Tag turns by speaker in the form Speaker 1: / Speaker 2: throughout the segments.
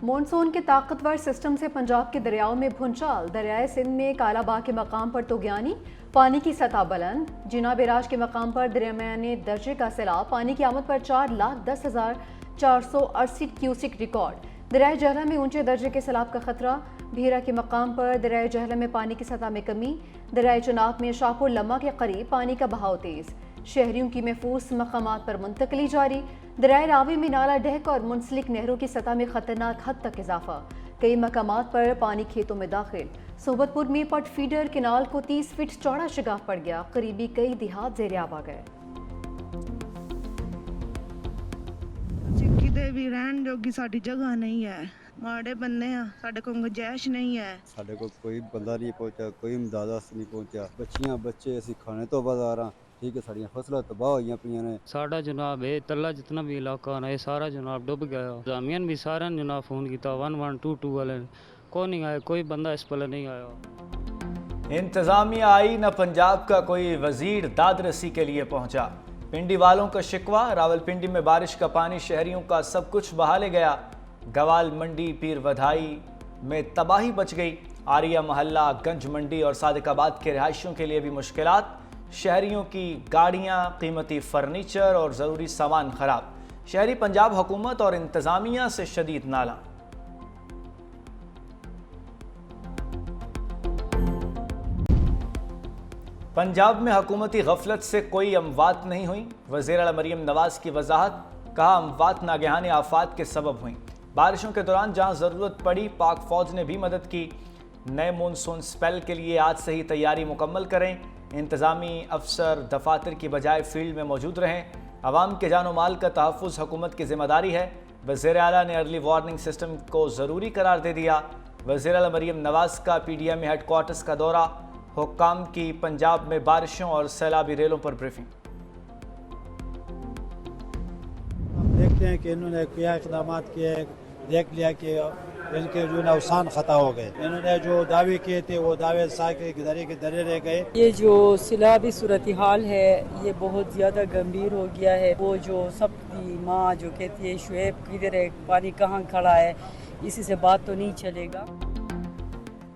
Speaker 1: Monsoon के ताकतवर system से पंजाब के दरियाओं में भूंचाल। दरियाए सिंध में कालाबाग के मकाम पर तूग़यानी, पानी की सतह बुलंद। जिना बैराज के मकाम पर दरमियाने दर्जे का सैलाब, पानी की आमद पर 4,10,468 क्यूसिक रिकॉर्ड। दरियाए जहलम में ऊंचे दर्जे के सैलाब का खतरा। भीरा के मकाम पर दरियाए जहलम में पानी की सतह में कमी। दरियाए चनाब में शाहपुर लम्मा के करीब पानी का बहाव तेज़। शहरियों की महफूज मकामात पर मुंतकली जारी। दरियाए रावी में नाला डहक और मुंसलिक नहरों की सतह में खतरनाक हद तक इजाफा। कई मकामात पर पानी खेतों में दाखिल। सोबतपुर में पट फीडर किनाल को 30 फीट चौड़ा शिगाफ पड़ गया। करीबी कई देहात ज़ेर-ए-आब आ गए।
Speaker 2: किते भी रहन जोगी साडी जगह नहीं है, माड़े बन्ने हैं, साडे को गुंजाइश नहीं है।
Speaker 3: साडे को कोई बंदा नहीं पहुंचा, कोई इमदाद नहीं पहुंचा। बच्चियां बच्चे असी खाने तो बाजार हाँ, ठीक है, साड़ियां फसलां तबाह होईयां पईयां ने।
Speaker 4: साडा जनाब है तला जितना भी इलाका है सारा जनाब डूब गया। जामियन भी सारा जनाब फोन किया 1122 वाले को नहीं आया, कोई बंदा इस पल नहीं आया।
Speaker 5: इंतजामिया आई न पंजाब का कोई वजीर दादरसी के लिए पहुंचा। पिंडी वालों का शिकवा, रावलपिंडी में बारिश का पानी शहरियों का सब कुछ बहा ले गया। गवाल मंडी पीर वधाई में तबाही बच गई। आरिया मोहल्ला, गंज मंडी और सादिकाबाद के रिहायशियों के लिए भी मुश्किलात। शहरियों की गाड़ियां, कीमती फर्नीचर और ज़रूरी सामान खराब। शहरी पंजाब हुकूमत और इंतजामिया से शदीद नाला। पंजाब में हुकूमती गफलत से कोई अमवात नहीं हुई। वज़ीर आला मरीम नवाज की वजाहत, कहा अमवात नागहानी आफात के सबब हुई। बारिशों के दौरान जहां ज़रूरत पड़ी पाक फौज ने भी मदद की। नए मानसून स्पेल के लिए आज से ही तैयारी मुकम्मल करें। इंतज़ामी अफसर दफातर की बजाय फील्ड में मौजूद रहें। अवाम के जान माल का तहफ़्फ़ुज़ हुकूमत की ज़िम्मेदारी है। वज़ीर आला ने अर्ली वार्निंग सिस्टम को ज़रूरी करार दे दिया। वज़ीर आला मरीम नवाज का PDM में हेडक्वार्टर्स का दौरा। हुक्काम की पंजाब में बारिशों और सैलाबी रेलों पर ब्रीफिंग।
Speaker 6: हम देखते हैं कि इन्होंने क्या इक़दाम किए, देख लिया कि इनके जो नुकसान खता हो गए। इन्होंने जो दावे किए थे वो दावे साके के दरे रह गए।
Speaker 7: ये जो सैलाबी सूरत हाल है ये बहुत ज़्यादा गंभीर हो गया है। वो जो सबकी माँ जो कहती है शुएब किधर है, पानी कहाँ खड़ा है, इसी से बात तो नहीं चलेगा।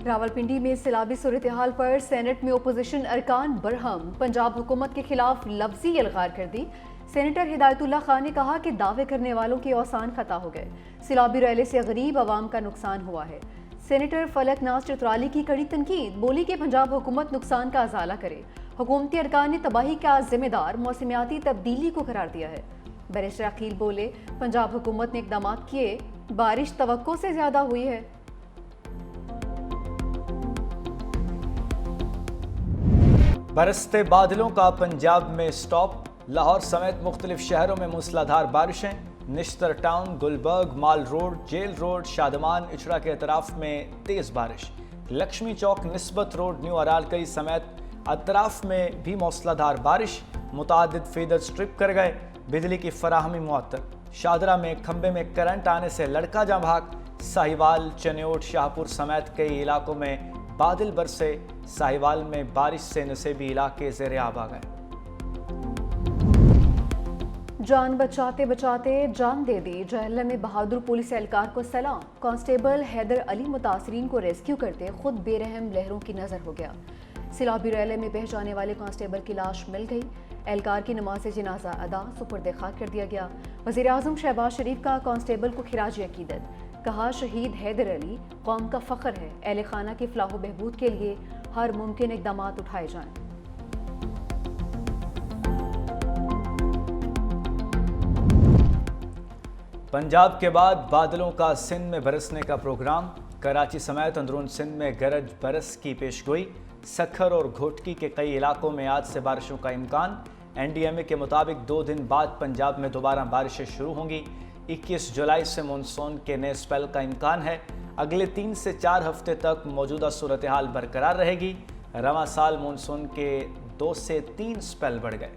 Speaker 1: रावलपिंडी में सैलाबी सूरत हाल पर सेनेट में अपोजिशन अरकान बरहम। पंजाब हुकूमत के खिलाफ लफ्जी एल्गार कर दी। सेनेटर हिदायतुल्लाह खान ने कहा कि दावे करने वालों के औसान खता हो गए। सैलाबी रैली से गरीब आवाम का नुकसान हुआ है। सेनेटर फलक नाज चतराली की कड़ी तनकीद, बोली कि पंजाब हुकूमत नुकसान का अजाला करे। हुकूमती अरकान ने तबाही का जिम्मेदार मौसमियाती तब्दीली को करार दिया है। बैरिस्टर अकील बोले, पंजाब हुकूमत ने इकदाम किए, बारिश तवक्को से ज्यादा हुई है।
Speaker 5: बरसते बादलों का पंजाब में स्टॉप। लाहौर समेत मुख्तलिफ शहरों में मूसलाधार बारिशें। निश्तर टाउन, गुलबर्ग, माल रोड, जेल रोड, शादमान, इचड़ा के अतराफ में तेज़ बारिश। लक्ष्मी चौक, निस्बत रोड, न्यू अरालकई समेत अतराफ में भी मूसलाधार बारिश। मुतादिद फीडर स्ट्रिप कर गए। बिजली की फराहमी मुअत्तल। शादरा में खंबे में करंट आने से लड़का जाँ भाग। साहिवाल, चन्योट, शाहपुर समेत कई इलाकों में बादल बरसे। साहिवाल में बारिश से नसेबी इलाके ज़ेर-ए-आब आ गए।
Speaker 1: जान बचाते बचाते जान दे दी। जहलम में बहादुर पुलिस एहलकार को सलाम। कांस्टेबल हैदर अली मुतासरीन को रेस्क्यू करते खुद बेरहम लहरों की नजर हो गया। सैलाबी रैले में बह जाने वाले कांस्टेबल की लाश मिल गई। एहलकार की नमाज जनाजा अदा सुपुर्द खाक कर दिया गया। वज़ीर आज़म शहबाज शरीफ का कांस्टेबल को खिराज अकीदत, कहा शहीद हैदर अली कौम का फ़ख्र है। अहले खाना की फलाह बहबूद के लिए हर मुमकिन इक़दाम उठाए जाएं।
Speaker 5: पंजाब के बाद बादलों का सिंध में बरसने का प्रोग्राम। कराची समेत अंदरून सिंध में गरज बरस की पेशगोई। सखर और घोटकी के कई इलाकों में आज से बारिशों का इम्कान। NDMA के मुताबिक 2 दिन बाद पंजाब में दोबारा बारिशें शुरू होंगी। 21 जुलाई से मानसून के नए स्पेल का इम्कान है। अगले 3 से 4 हफ्ते तक मौजूदा सूरत हाल बरकरार रहेगी। रवां साल मानसून के 2 से 3 स्पेल बढ़ गए।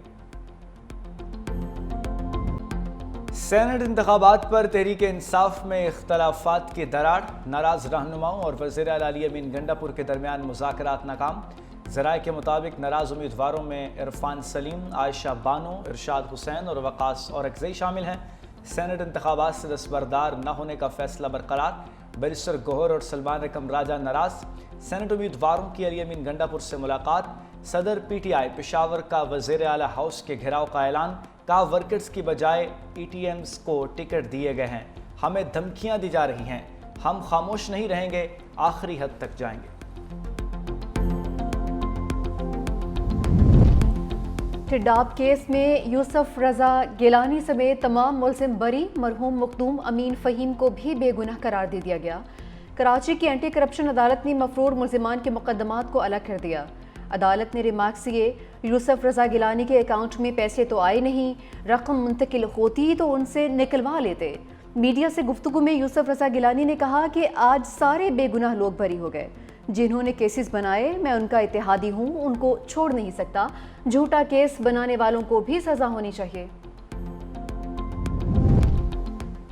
Speaker 5: सेनेट इंतखाबात पर तहरीक इंसाफ में इख्तलाफात की दरार। नाराज रहनुमाओं और वज़ीर आला अली अमीन गंडापुर के दरमियान मुज़ाकरात नाकाम। ज़राए के मुताबिक नाराज उम्मीदवारों में इरफान सलीम, आयशा बानो, इरशाद हुसैन और वकास और अक्ज़ई शामिल हैं। سینٹ انتخابات سے دستبردار نہ ہونے کا فیصلہ برقرار، بیرسٹر گوہر اور سلمان رقم راجہ ناراض، سینٹ امیدواروں کی علی امین گنڈا پور سے ملاقات، صدر پی ٹی آئی پشاور کا وزیر اعلیٰ ہاؤس کے گھیراؤ کا اعلان، کہا ورکرز کی بجائے ای ٹی ایمز کو ٹکٹ دیے گئے ہیں، ہمیں دھمکیاں دی جا رہی ہیں، ہم خاموش نہیں رہیں گے، آخری حد تک جائیں گے۔
Speaker 1: ٹڈاب کیس میں یوسف رضا گیلانی سمیت تمام ملزم بری، مرحوم مخدوم امین فہیم کو بھی بے گناہ قرار دے دیا گیا۔ کراچی کی اینٹی کرپشن عدالت نے مفرور ملزمان کے مقدمات کو الگ کر دیا۔ عدالت نے ریمارکس کیے، یوسف رضا گیلانی کے اکاؤنٹ میں پیسے تو آئے نہیں، رقم منتقل ہوتی تو ان سے نکلوا لیتے۔ میڈیا سے گفتگو میں یوسف رضا گیلانی نے کہا کہ آج سارے بے گناہ لوگ بری ہو گئے، جنہوں نے کیسز بنائے میں ان کا اتحادی ہوں، ان کو چھوڑ نہیں سکتا، جھوٹا کیس بنانے والوں کو بھی سزا ہونی چاہیے۔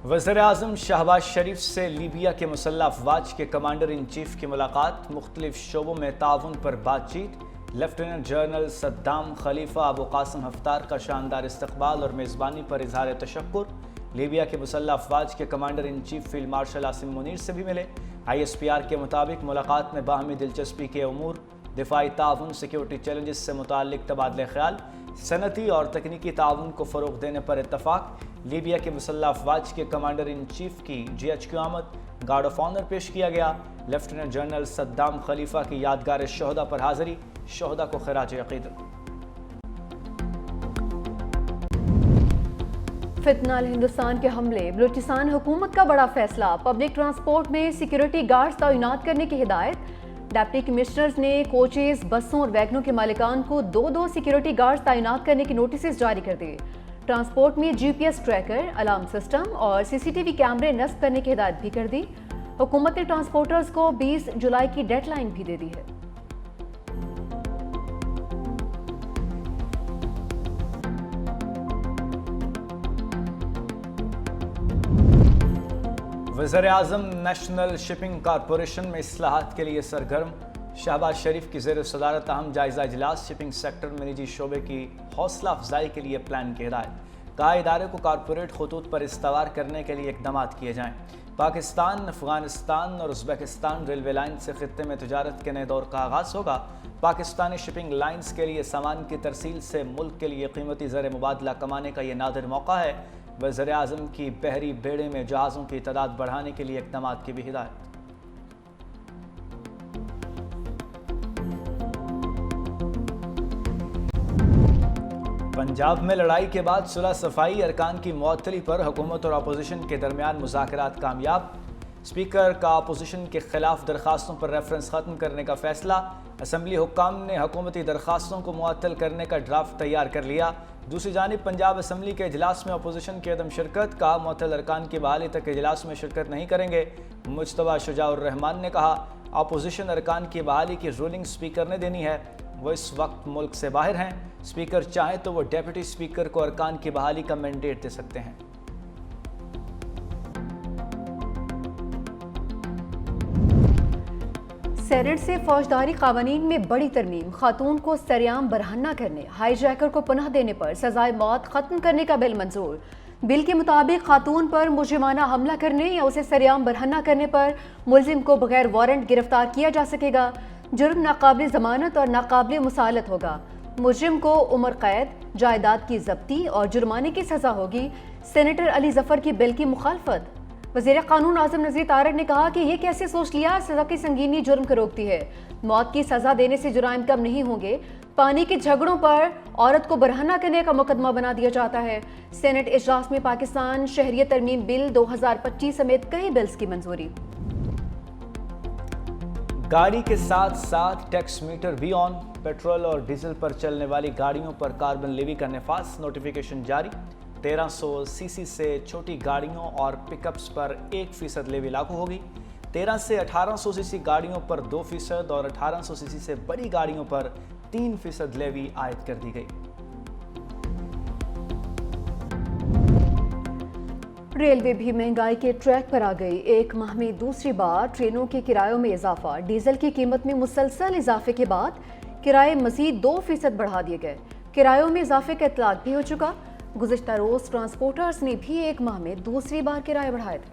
Speaker 5: وزیر اعظم شہباز شریف سے لیبیا کے مسلح افواج کے کمانڈر ان چیف کی ملاقات، مختلف شعبوں میں تعاون پر بات چیت، لیفٹیننٹ جنرل صدام خلیفہ ابو قاسم حفتار کا شاندار استقبال اور میزبانی پر اظہار تشکر، لیبیا کے مسلح افواج کے commander in chief field marshal Asim Munir سے بھی ملے، آئی ایس پی آر کے مطابق ملاقات میں باہمی دلچسپی کے امور، دفاعی تعاون، سیکیورٹی چیلنجز سے متعلق تبادلہ خیال، صنعتی اور تکنیکی تعاون کو فروغ دینے پر اتفاق، لیبیا کے مسلح افواج کے کمانڈر ان چیف کی جی ایچ کیو آمد، گارڈ آف آنر پیش کیا گیا، لیفٹیننٹ جنرل صدام خلیفہ کی یادگار شہداء پر حاضری، شہداء کو خراج عقیدت۔
Speaker 1: فتنہ ہندوستان کے حملے، بلوچستان حکومت کا بڑا فیصلہ، پبلک ٹرانسپورٹ میں سیکیورٹی گارڈز تعینات کرنے کی ہدایت، ڈپٹی کمشنرز نے کوچز، بسوں اور ویگنوں کے مالکان کو 2 سیکیورٹی گارڈز تعینات کرنے کے نوٹسز جاری کر دیے۔ ٹرانسپورٹ میں G P S tracker, alarm system اور سی سی ٹی وی کیمرے نصب کرنے کی ہدایت بھی کر دی۔ حکومت نے ٹرانسپورٹرز کو 20 جولائی کی ڈیڈ لائن بھی دے دی ہے۔
Speaker 5: وزیر اعظم نیشنل شپنگ کارپوریشن میں اصلاحات کے لیے سرگرم، شہباز شریف کی زیر صدارت اہم جائزہ اجلاس، شپنگ سیکٹر میں نجی شعبے کی حوصلہ افزائی کے لیے پلان کی ہدایت، کہا ادارے کو کارپوریٹ خطوط پر استوار کرنے کے لیے اقدامات کیے جائیں۔ پاکستان، افغانستان اور ازبکستان ریلوے لائن سے خطے میں تجارت کے نئے دور کا آغاز ہوگا۔ پاکستانی شپنگ لائنز کے لیے سامان کی ترسیل سے ملک کے لیے قیمتی زر مبادلہ کمانے کا یہ نادر موقع ہے۔ وزیر اعظم کی بحری بیڑے میں جہازوں کی تعداد بڑھانے کے لیے اقدامات کی بھی ہدایت۔ پنجاب میں لڑائی کے بعد صلح صفائی ارکان کی معطلی پر حکومت اور اپوزیشن کے درمیان مذاکرات کامیاب، اسپیکر کا اپوزیشن کے خلاف درخواستوں پر ریفرنس ختم کرنے کا فیصلہ، اسمبلی حکام نے حکومتی درخواستوں کو معطل کرنے کا ڈرافٹ تیار کر لیا۔ دوسری جانب پنجاب اسمبلی کے اجلاس میں اپوزیشن کی عدم شرکت، کا معطل ارکان کی بحالی تک اجلاس میں شرکت نہیں کریں گے۔ مجتبیٰ شجاع الرحمان نے کہا اپوزیشن ارکان کی بحالی کی رولنگ اسپیکر نے دینی ہے، وہ اس وقت ملک سے باہر ہیں، اسپیکر چاہیں تو وہ ڈیپٹی اسپیکر کو ارکان کی بحالی کا مینڈیٹ دے سکتے ہیں۔
Speaker 1: سینٹ سے فوجداری قوانین میں بڑی ترمیم، خاتون کو سرعام برہنہ کرنے، ہائی جیکر کو پناہ دینے پر سزائے موت ختم کرنے کا بل منظور۔ بل کے مطابق خاتون پر مجرمانہ حملہ کرنے یا اسے سرعام برہنہ کرنے پر ملزم کو بغیر وارنٹ گرفتار کیا جا سکے گا۔ جرم ناقابل ضمانت اور ناقابل مساءلت ہوگا۔ مجرم کو عمر قید، جائیداد کی ضبطی اور جرمانے کی سزا ہوگی۔ سینیٹر علی ظفر کی بل کی مخالفت، وزیر قانون اعظم نذیر طارق نے کہا کہ یہ کیسے سوچ لیا، سزا کی سنگینی جرم کو روکتی ہے، موت کی سزا دینے سے جرائم کم نہیں ہوں گے۔ پانی کے جھگڑوں پر عورت کو برہنہ کرنے کا مقدمہ بنا دیا جاتا ہے۔ سینٹ اجلاس میں پاکستان شہریت ترمیم بل 2025 سمیت کئی بلز کی منظوری۔
Speaker 5: گاڑی کے ساتھ ساتھ ٹیکس میٹر بھی آن، پیٹرول اور ڈیزل پر چلنے والی گاڑیوں پر کاربن لیوی کا نفاذ، نوٹیفیکیشن جاری۔ 1300 سی سی سے چھوٹی گاڑیوں اور پک اپس پر 1% لیوی لاگو ہوگی۔ 13 سے 1800 سی سی گاڑیوں پر 2% اور 1800 سی سی سے بڑی گاڑیوں پر 3% لیوی عائد کر دی گئی۔
Speaker 1: ریلوے بھی مہنگائی کے ٹریک پر آ گئی، ایک ماہ میں دوسری بار ٹرینوں کے کرایوں میں اضافہ، ڈیزل کی قیمت میں مسلسل اضافے کے بعد کرائے مزید 2% بڑھا دیے گئے۔ کرایوں میں اضافے کا اطلاق بھی ہو چکا۔ गुज़िश्ता रोज़ ट्रांसपोर्टर्स ने भी एक माह में दूसरी बार किराए बढ़ाए थे।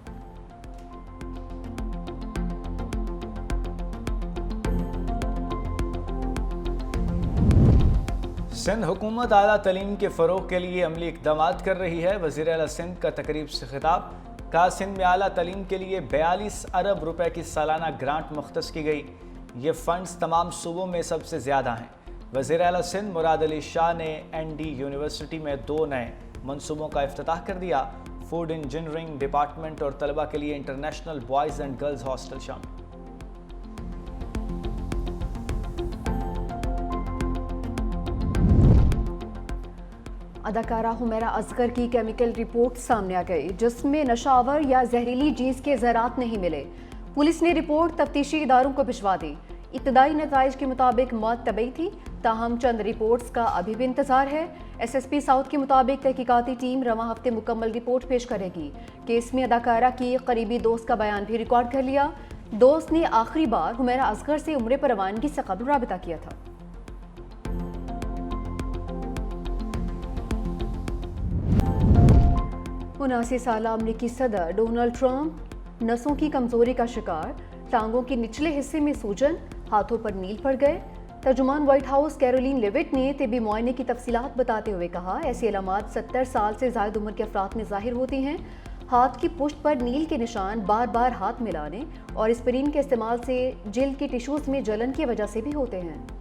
Speaker 5: सिंध हुकूमत आला तलीम के फ़रोग़ के लिए अमली इक़दामात कर रही है। वज़ीर आला सिंध का तकरीब से खिताब। कहा, सिंध में आला तलीम के लिए 42 अरब रुपए की सालाना ग्रांट मुख्तस की गई। ये फ़ंड्स तमाम सूबों में सबसे ज़्यादा हैं। वज़ीर आला सिंध मुराद अली शाह ने ND यूनिवर्सिटी में 2 नए मनसूबों का इफ्तिताह कर दिया। फूड इंजीनियरिंग डिपार्टमेंट और तलबा के लिए international boys and girls hostel शामिल।
Speaker 1: अदाकारा हुमैरा असगर की केमिकल रिपोर्ट सामने आ गई, जिसमें नशावर या जहरीली चीज़ के ज़रात नहीं मिले। पुलिस ने रिपोर्ट तफ्तीशी इदारों को भिजवा दी। इब्तदाई नताइज के मुताबिक मौत तबई थी, ताहम चंद रिपोर्ट्स का अभी भी इंतजार है। SSP साउथ के मुताबिक तहकीकाती टीम रवां हफ्ते मुकम्मल रिपोर्ट पेश करेगी। केस में अदाकारा की करीबी दोस्त का बयान भी रिकॉर्ड कर लिया। दोस्त ने आखिरी बार हुमैरा असगर से उम्र पर रवानगी से कबल राबिता किया था। उनासी साल अमरीकी सदर डोनाल्ड ट्रंप नसों की कमजोरी का शिकार, टांगों के निचले हिस्से में सूजन, हाथों पर नील पड़ गए। तर्जुमान व्हाइट हाउस कैरोलिन लेविट ने तिब्बी मुआयने की तफसीलात बताते हुए कहा, ऐसी अलामात 70 साल से ज़ायद उम्र के अफराद में ज़ाहिर होती हैं। हाथ की पुष्ट पर नील के निशान बार बार हाथ मिलाने और एस्पिरिन के इस्तेमाल से जिल्द के टिश्यूज़ में जलन की वजह से भी होते हैं।